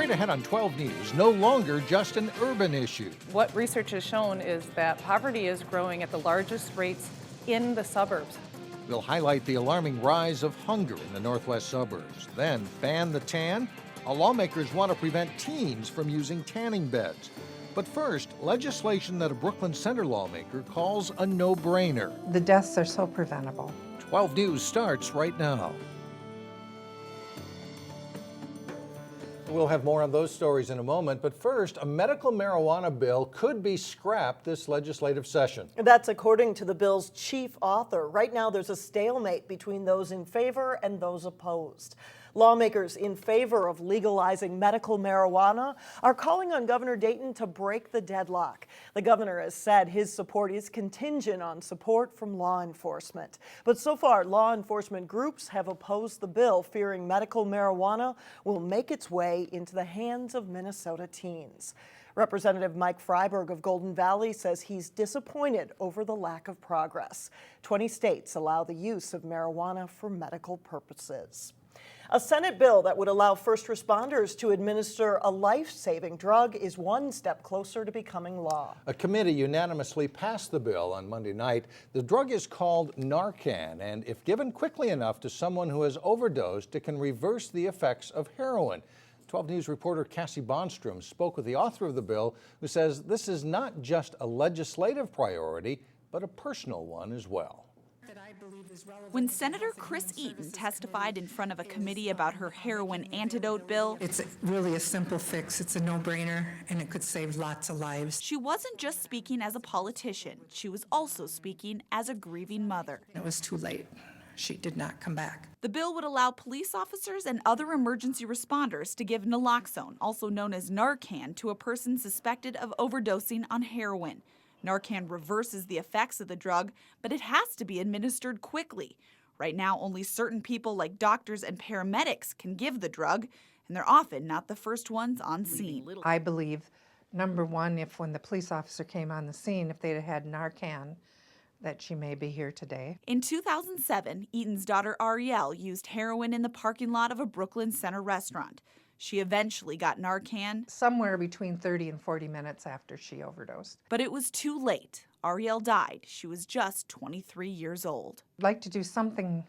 Straight ahead on 12 News, no longer just an urban issue. What research has shown is that poverty is growing at the largest rates in the suburbs. We'll highlight the alarming rise of hunger in the northwest suburbs. Then ban the tan. Lawmakers want to prevent teens from using tanning beds. But first, legislation that a Brooklyn Center lawmaker calls a no-brainer. The deaths are so preventable. 12 News starts right now. We'll have more on those stories in a moment, but first, a medical marijuana bill could be scrapped this legislative session. That's according to the bill's chief author. Right now, there's a stalemate between those in favor and those opposed. Lawmakers in favor of legalizing medical marijuana are calling on Governor Dayton to break the deadlock. The governor has said his support is contingent on support from law enforcement. But so far, law enforcement groups have opposed the bill, fearing medical marijuana will make its way into the hands of Minnesota teens. Representative Mike Freiberg of Golden Valley says he's disappointed over the lack of progress. 20 states allow the use of marijuana for medical purposes. A Senate bill that would allow first responders to administer a life-saving drug is one step closer to becoming law. A committee unanimously passed the bill on Monday night. The drug is called Narcan, and if given quickly enough to someone who has overdosed, it can reverse the effects of heroin. 12 News reporter Cassie Bonstrom spoke with the author of the bill, who says this is not just a legislative priority, but a personal one as well. When Senator Chris Eaton testified in front of a committee about her heroin antidote bill, it's really a simple fix. It's a no-brainer, and it could save lots of lives. She wasn't just speaking as a politician. She was also speaking as a grieving mother. It was too late. She did not come back. The bill would allow police officers and other emergency responders to give naloxone, also known as Narcan, to a person suspected of overdosing on heroin. Narcan reverses the effects of the drug, but it has to be administered quickly. Right now, only certain people like doctors and paramedics can give the drug, and they're often not the first ones on scene. I believe, number one, if when the police officer came on the scene, if they'd had Narcan, that she may be here today. In 2007, Eaton's daughter Ariel used heroin in the parking lot of a Brooklyn Center restaurant. She eventually got Narcan somewhere between 30 and 40 minutes after she overdosed. But it was too late. Ariel died. She was just 23 years old. I'd like to do something,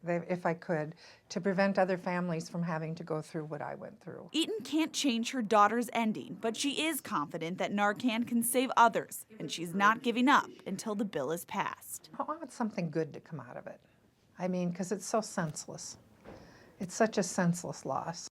if I could, to prevent other families from having to go through what I went through. Eaton can't change her daughter's ending, but she is confident that Narcan can save others, and she's not giving up until the bill is passed. I want something good to come out of it. I mean, because it's so senseless. It's such a senseless loss.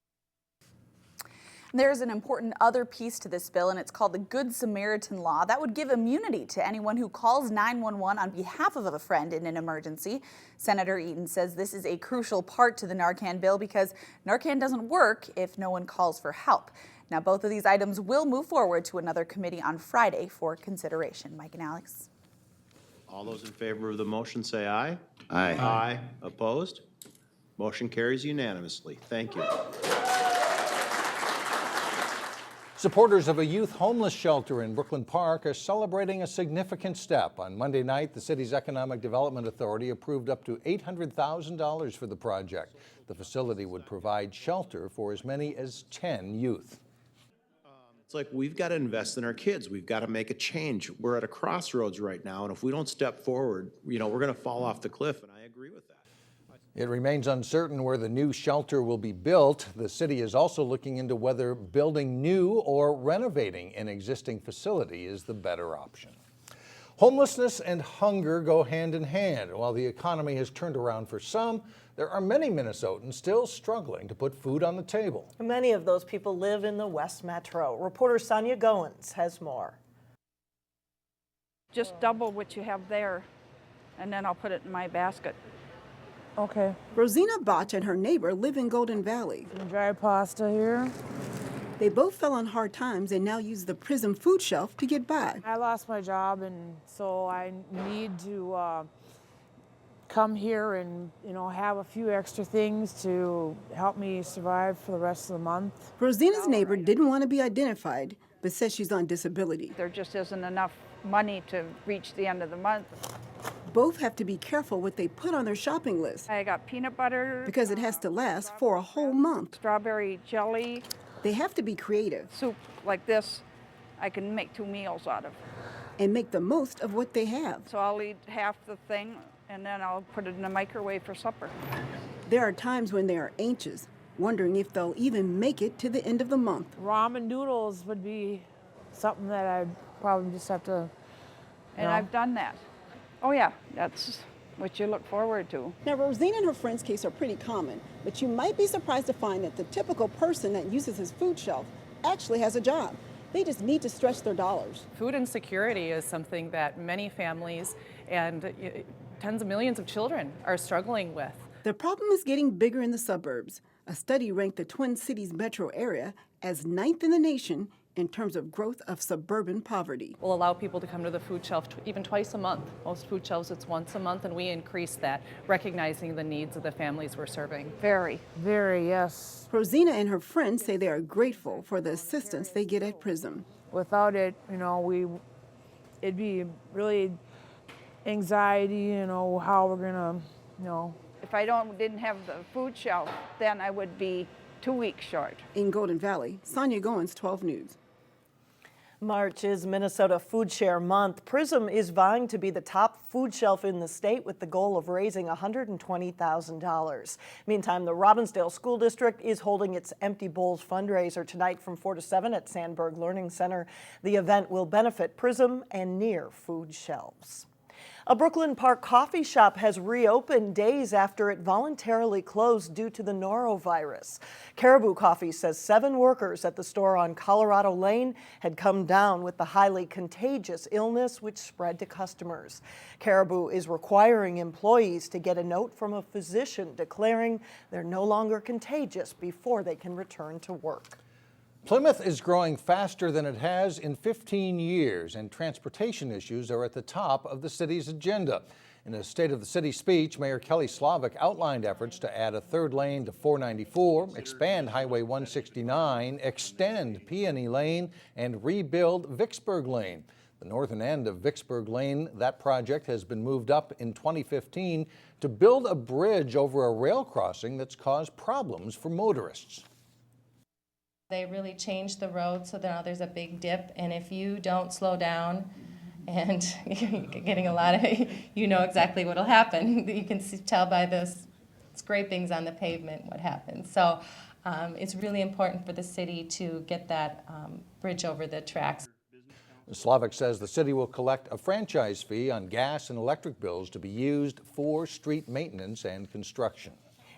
There's an important other piece to this bill, and it's called the Good Samaritan Law. That would give immunity to anyone who calls 911 on behalf of a friend in an emergency. Senator Eaton says this is a crucial part to the Narcan bill because Narcan doesn't work if no one calls for help. Now, both of these items will move forward to another committee on Friday for consideration. Mike and Alex. All those in favor of the motion say aye. Aye. Aye. Opposed? Motion carries unanimously. Thank you. Supporters of a youth homeless shelter in Brooklyn Park are celebrating a significant step. On Monday night, the city's Economic Development Authority approved up to $800,000 for the project. The facility would provide shelter for as many as 10 youth. It's like we've got to invest in our kids. We've got to make a change. We're at a crossroads right now, and if we don't step forward, we're going to fall off the cliff, and I agree with that. It remains uncertain where the new shelter will be built. The city is also looking into whether building new or renovating an existing facility is the better option. Homelessness and hunger go hand in hand. While the economy has turned around for some, there are many Minnesotans still struggling to put food on the table. Many of those people live in the West Metro. Reporter Sonia Goins has more. Just double what you have there, and then I'll put it in my basket. Okay. Rosina Botch and her neighbor live in Golden Valley. Some dry pasta here. They both fell on hard times and now use the PRISM food shelf to get by. I lost my job, and so I need to come here and, have a few extra things to help me survive for the rest of the month. Rosina's neighbor didn't want to be identified, but says she's on disability. There just isn't enough money to reach the end of the month. Both have to be careful what they put on their shopping list. I got peanut butter. Because it has to last for a whole month. Strawberry jelly. They have to be creative Soup like this, I can make 2 meals out of. and make the most of what they have. So I'll eat half the thing and then I'll put it in the microwave for supper. There are times when they are anxious, wondering if they'll even make it to the end of the month. Ramen noodles would be something that I'd probably just have to, And I've done that. Oh yeah, that's what you look forward to. Now, Rosina and her friend's case are pretty common, but you might be surprised to find that the typical person that uses his food shelf actually has a job. They just need to stretch their dollars. Food insecurity is something that many families and tens of millions of children are struggling with. The problem is getting bigger in the suburbs. A study ranked the Twin Cities metro area as 9th in the nation in terms of growth of suburban poverty. We'll allow people to come to the food shelf even twice a month. Most food shelves it's once a month, and we increase that, recognizing the needs of the families we're serving. Very. very, yes. Rosina and her friends say they are grateful for the assistance they get at PRISM. Without it, it'd be really anxiety, how we're gonna, If I didn't have the food shelf, then I would be 2 weeks short. In Golden Valley, Sonia Goins, 12 News. March is Minnesota Food Share Month. PRISM is vying to be the top food shelf in the state with the goal of raising $120,000. Meantime, the Robbinsdale School District is holding its Empty Bowls fundraiser tonight from 4 to 7 at Sandberg Learning Center. The event will benefit PRISM and near food shelves. A Brooklyn Park coffee shop has reopened days after it voluntarily closed due to the norovirus. Caribou Coffee says 7 workers at the store on Colorado Lane had come down with the highly contagious illness which spread to customers. Caribou is requiring employees to get a note from a physician declaring they're no longer contagious before they can return to work. Plymouth is growing faster than it has in 15 years, and transportation issues are at the top of the city's agenda. In a State of the City speech, Mayor Kelly Slavic outlined efforts to add a 3rd lane to 494, expand Highway 169, extend Peony Lane, and rebuild Vicksburg Lane. The northern end of Vicksburg Lane, that project has been moved up in 2015 to build a bridge over a rail crossing that's caused problems for motorists. They really changed the road so now there's a big dip, and if you don't slow down and you're getting a lot of, you know exactly what'll happen. You can tell by the scrapings on the pavement what happens. So it's really important for the city to get that bridge over the tracks. Slavic says the city will collect a franchise fee on gas and electric bills to be used for street maintenance and construction.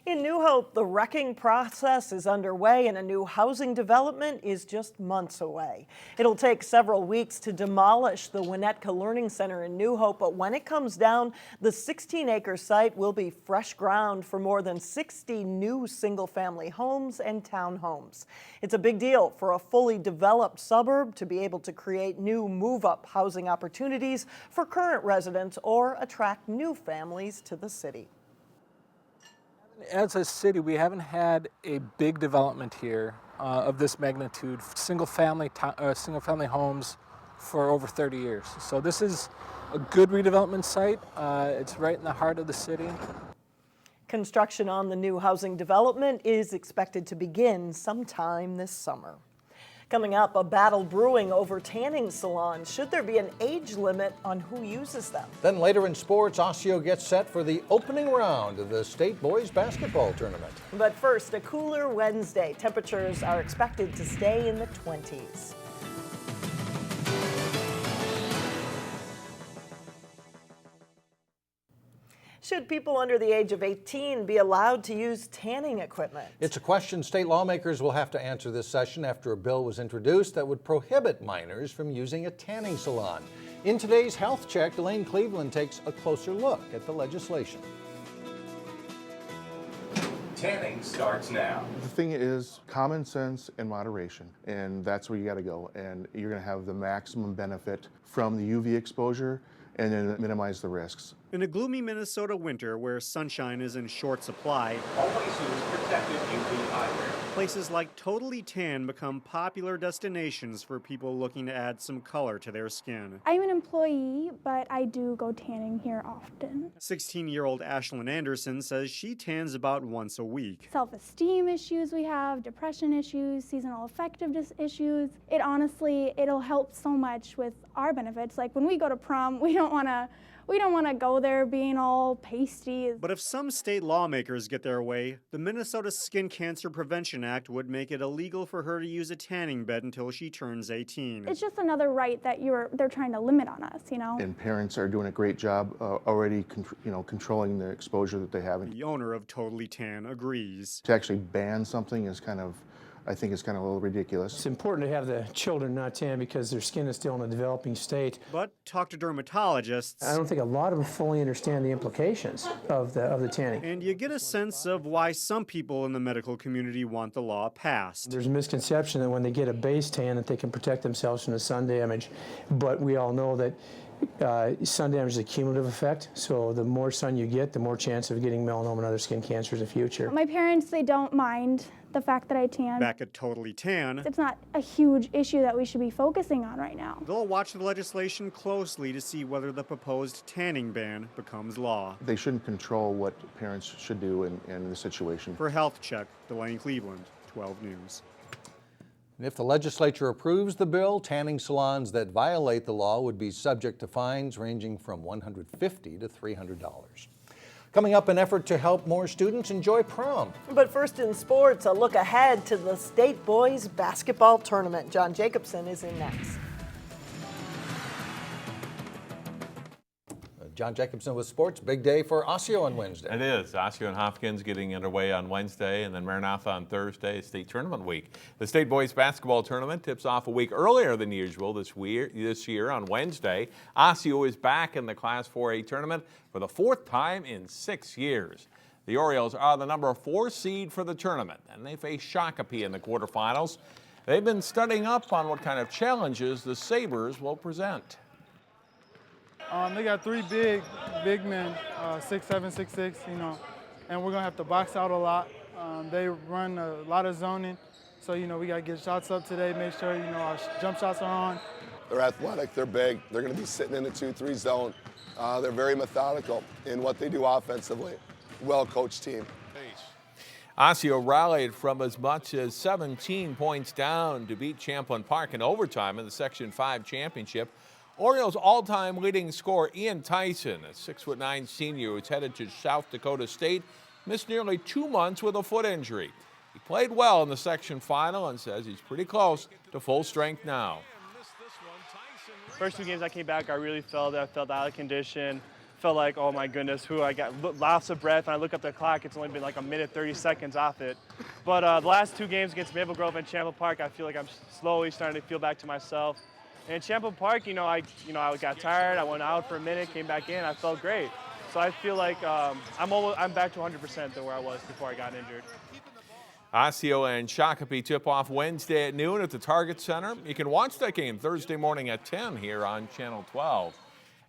In New Hope, the wrecking process is underway and a new housing development is just months away. It'll take several weeks to demolish the Winnetka Learning Center in New Hope, but when it comes down, the 16-acre site will be fresh ground for more than 60 new single-family homes and townhomes. It's a big deal for a fully developed suburb to be able to create new move-up housing opportunities for current residents or attract new families to the city. As a city, we haven't had a big development here of this magnitude, single-family homes for over 30 years. So this is a good redevelopment site. It's right in the heart of the city. Construction on the new housing development is expected to begin sometime this summer. Coming up, a battle brewing over tanning salons. Should there be an age limit on who uses them? Then later in sports, Osseo gets set for the opening round of the state boys basketball tournament. But first, a cooler Wednesday. Temperatures are expected to stay in the 20s. Should people under the age of 18 be allowed to use tanning equipment? It's a question state lawmakers will have to answer this session after a bill was introduced that would prohibit minors from using a tanning salon. In today's Health Check, Elaine Cleveland takes a closer look at the legislation. Tanning starts now. The thing is common sense and moderation, and that's where you got to go. And you're going to have the maximum benefit from the UV exposure and then minimize the risks. In a gloomy Minnesota winter where sunshine is in short supply, Always use protective UV eyewear. places like Totally Tan become popular destinations for people looking to add some color to their skin. I'm an employee, but I do go tanning here often. 16-year-old Ashlyn Anderson says she tans about once a week. Self-esteem issues we have, depression issues, seasonal affective issues. It'll help so much with our benefits. Like when we go to prom, we don't want to go there being all pasty. But if some state lawmakers get their way, the Minnesota Skin Cancer Prevention Act would make it illegal for her to use a tanning bed until she turns 18. It's just another right that they're trying to limit on us, you know? And parents are doing a great job already controlling the exposure that they have. The owner of Totally Tan agrees. To actually ban something is I think it's kind of a little ridiculous. It's important to have the children not tan because their skin is still in a developing state. But talk to dermatologists. I don't think a lot of them fully understand the implications of the tanning. And you get a sense of why some people in the medical community want the law passed. There's a misconception that when they get a base tan that they can protect themselves from the sun damage, but we all know that sun damage is a cumulative effect, so the more sun you get, the more chance of getting melanoma and other skin cancers in the future. My parents, they don't mind the fact that I tan. Back at Totally Tan, it's not a huge issue that we should be focusing on right now. They'll watch the legislation closely to see whether the proposed tanning ban becomes law. They shouldn't control what parents should do in the situation. For Health Check, Delaney Cleveland, 12 News. And if the legislature approves the bill, tanning salons that violate the law would be subject to fines ranging from $150 to $300. Coming up, an effort to help more students enjoy prom. But first in sports, a look ahead to the state boys basketball tournament. John Jacobson is in next. John Jacobson with sports. Big day for Osseo on Wednesday. It is. Osseo and Hopkins getting underway on Wednesday, and then Maranatha on Thursday, state tournament week. The state boys basketball tournament tips off a week earlier than usual this year on Wednesday. Osseo is back in the Class 4A tournament for the fourth time in 6 years. The Orioles are the number 4 seed for the tournament, and they face Shakopee in the quarterfinals. They've been studying up on what kind of challenges the Sabres will present. They got 3 big men, 6'7", 6'6", and we're gonna have to box out a lot. They run a lot of zoning, so we gotta get shots up today, make sure our jump shots are on. They're athletic, they're big, they're gonna be sitting in the 2-3 zone. They're very methodical in what they do offensively. Well-coached team. Osseo rallied from as much as 17 points down to beat Champlin Park in overtime in the Section 5 championship. Orioles' all-time leading scorer Ian Tyson, a 6'9" senior who's headed to South Dakota State, missed nearly 2 months with a foot injury. He played well in the section final and says he's pretty close to full strength now. First 2 games I came back, I really felt out of condition. Felt like, oh my goodness, I got lots of breath. And I look up the clock, it's only been like a minute 30 seconds off it. But the last 2 games against Maple Grove and Champlin Park, I feel like I'm slowly starting to feel back to myself. And Champlin Park, I got tired. I went out for a minute, came back in. I felt great. So I feel like I'm back to 100% to where I was before I got injured. Osseo and Shakopee tip off Wednesday at noon at the Target Center. You can watch that game Thursday morning at 10 here on Channel 12.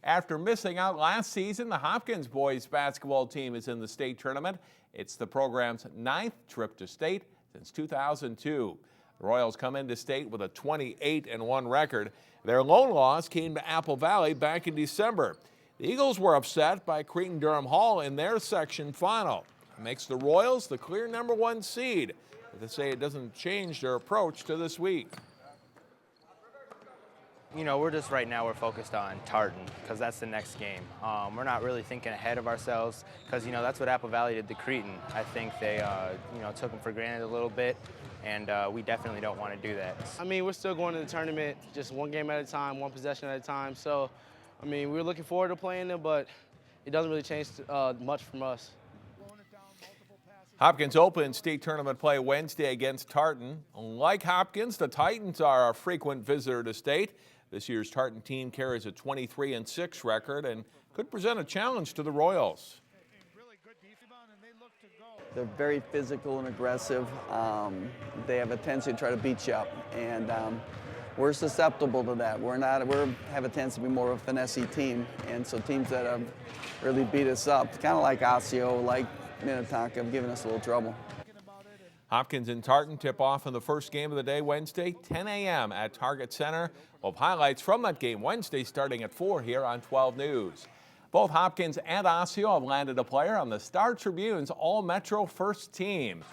After missing out last season, the Hopkins boys basketball team is in the state tournament. It's the program's 9th trip to state since 2002. The Royals come into state with a 28-1 record. Their lone loss came to Apple Valley back in December. The Eagles were upset by Cretin-Durham Hall in their section final. It makes the Royals the clear number 1 seed. But they say it doesn't change their approach to this week. We're just right now we're focused on Tartan because that's the next game. We're not really thinking ahead of ourselves because, that's what Apple Valley did to Cretin. I think they, took them for granted a little bit. And we definitely don't want to do that. We're still going to the tournament, just 1 game at a time, 1 possession at a time. So, we're looking forward to playing them, but it doesn't really change much from us. Hopkins opens state tournament play Wednesday against Tartan. Like Hopkins, the Titans are a frequent visitor to state. This year's Tartan team carries a 23-6 record and could present a challenge to the Royals. They're very physical and aggressive. They have a tendency to try to beat you up. And we're susceptible to that. We have a tendency to be more of a finesse team, and so teams that have really beat us up, kind of like Osseo, like Minnetonka, have given us a little trouble. Hopkins and Tartan tip off in the first game of the day Wednesday, 10 a.m. at Target Center. We'll have highlights from that game Wednesday starting at 4 here on 12 News. Both Hopkins and Osseo have landed a player on the Star Tribune's All-Metro first team.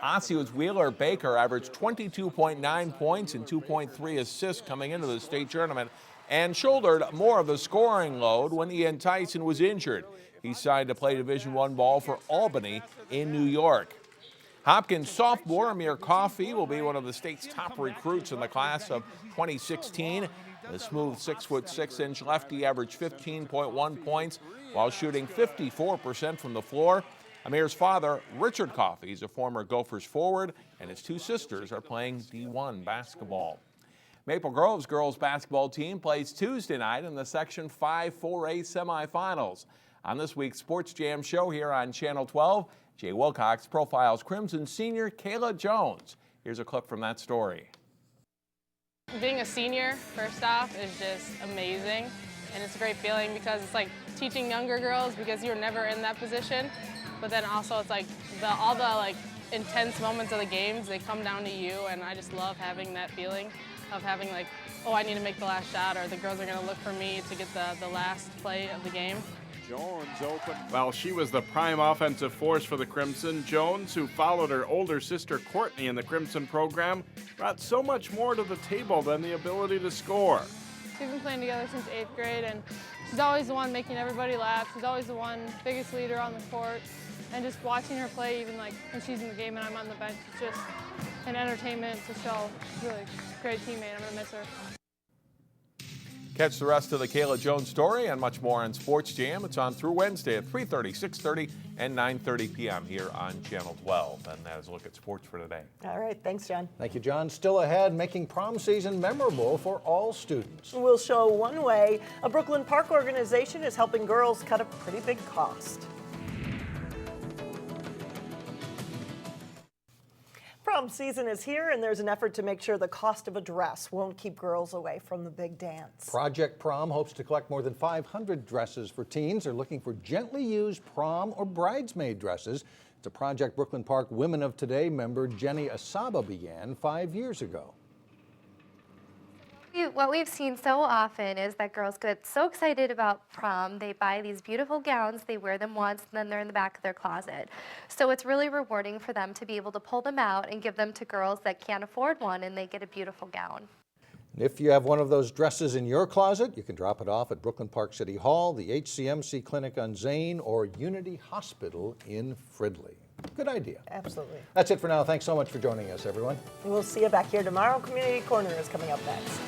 Osseo's Wheeler Baker averaged 22.9 points and 2.3 assists coming into the state tournament and shouldered more of the scoring load when Ian Tyson was injured. He signed to play Division I ball for Albany in New York. Hopkins sophomore Amir Coffey will be one of the state's top recruits in the class of 2016. The smooth 6'6" lefty averaged 15.1 points while shooting 54% from the floor. Amir's father, Richard Coffey, is a former Gophers forward, and his two sisters are playing D1 basketball. Maple Grove's girls basketball team plays Tuesday night in the Section 5 4A semifinals. On this week's Sports Jam show here on Channel 12, Jay Wilcox profiles Crimson senior Kaela Jones. Here's a clip from that story. Being a senior, first off, is just amazing, and it's a great feeling because it's like teaching younger girls because you're never in that position, but then also it's like all the like intense moments of the games, they come down to you, and I just love having that feeling of having like, oh, I need to make the last shot, or the girls are going to look for me to get the last play of the game. Jones open. While she was the prime offensive force for the Crimson, Jones, who followed her older sister Courtney in the Crimson program, brought so much more to the table than the ability to score. We've been playing together since 8th grade, and she's always the one making everybody laugh. She's always the one biggest leader on the court, and just watching her play, even like when she's in the game and I'm on the bench, it's just an entertainment to show. She's really a great teammate. I'm gonna miss her. Catch the rest of the Kaela Jones story and much more on Sports Jam. It's on through Wednesday at 3:30, 6:30, and 9:30 p.m. here on Channel 12. And that is a look at sports for today. All right, thanks, John. Thank you, John. Still ahead, making prom season memorable for all students. We'll show one way a Brooklyn Park organization is helping girls cut a pretty big cost. Prom season is here, and there's an effort to make sure the cost of a dress won't keep girls away from the big dance. Project Prom hopes to collect more than 500 dresses for teens. They're looking for gently used prom or bridesmaid dresses. It's a project Brooklyn Park Women of Today member Jenny Asaba began 5 years ago. What we've seen so often is that girls get so excited about prom, they buy these beautiful gowns, they wear them once, and then they're in the back of their closet. So it's really rewarding for them to be able to pull them out and give them to girls that can't afford one, and they get a beautiful gown. If you have one of those dresses in your closet, you can drop it off at Brooklyn Park City Hall, the HCMC Clinic on Zane, or Unity Hospital in Fridley. Good idea. Absolutely. That's it for now. Thanks so much for joining us, everyone. We'll see you back here tomorrow. Community Corner is coming up next.